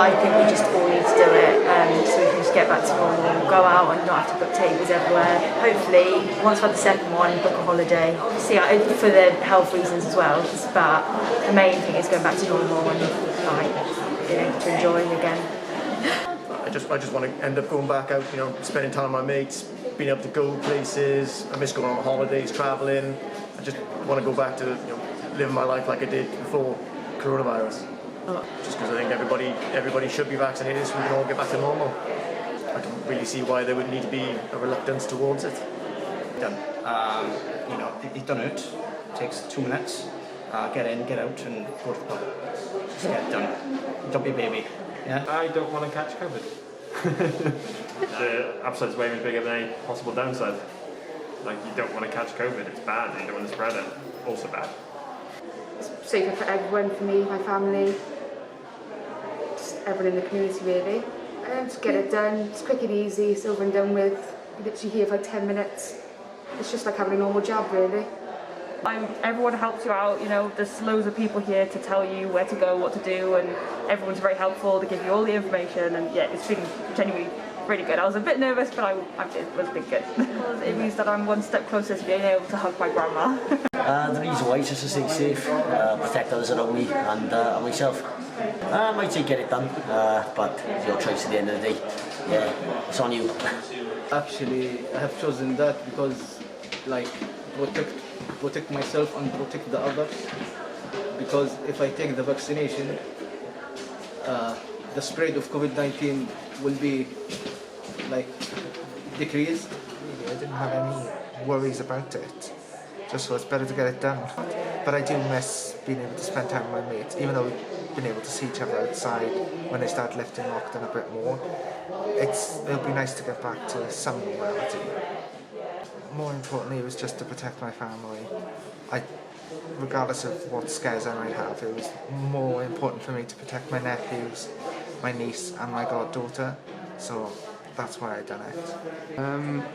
I think we just all need to do it so we can just get back to normal, go out and not have to book tables everywhere. Hopefully, once I've had the second one, book a holiday. Obviously, for the health reasons as well, but the main thing is going back to normal and being able to enjoy again. I just want to end up going back out, spending time with my mates, being able to go places. I miss going on holidays, travelling. I just want to go back to living my life like I did before coronavirus. Just because I think everybody should be vaccinated so we can all get back to normal. I don't really see why there would need to be a reluctance towards it. Done. It don't hurt. It takes 2 minutes. Get in, get out, and go to the pub. Just get it done. Don't be a baby. Yeah. I don't want to catch COVID. The upside's way bigger than any possible downside. Like, you don't want to catch COVID, it's bad, you don't want to spread it, also bad. It's safer for everyone, for me, my family, just everyone in the community really. Just get it done, it's quick and easy, it's over and done with. You're literally here for like 10 minutes. It's just like having a normal job really. Everyone helps you out, there's loads of people here to tell you where to go, what to do, and everyone's very helpful to give you all the information, and yeah, it's been genuinely really good. I was a bit nervous, but it was been good. It means that I'm one step closer to being able to hug my grandma. The reason why is just to stay safe, protect others around me and myself. I might say get it done, but it's your choice at the end of the day. Yeah, it's on you. Actually, I have chosen that because, protect myself and protect the others. Because if I take the vaccination, the spread of COVID-19 will be decreased. I didn't have any worries about it. Just so it's better to get it done. But I do miss being able to spend time with my mates, even though we've been able to see each other outside when they start lifting lockdown a bit more. It'll be nice to get back to some normality. More importantly, it was just to protect my family. Regardless of what scares I might have, it was more important for me to protect my nephews, my niece and my goddaughter. So that's why I done it.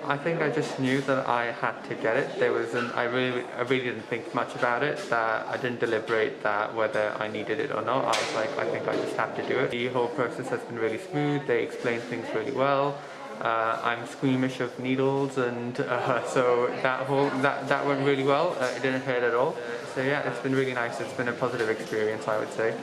I think I just knew that I had to get it. I really didn't think much about it. That I didn't deliberate that whether I needed it or not. I was like, I think I just have to do it. The whole process has been really smooth. They explain things really well. I'm squeamish of needles, and so that went really well. It didn't hurt at all. So yeah, it's been really nice. It's been a positive experience, I would say.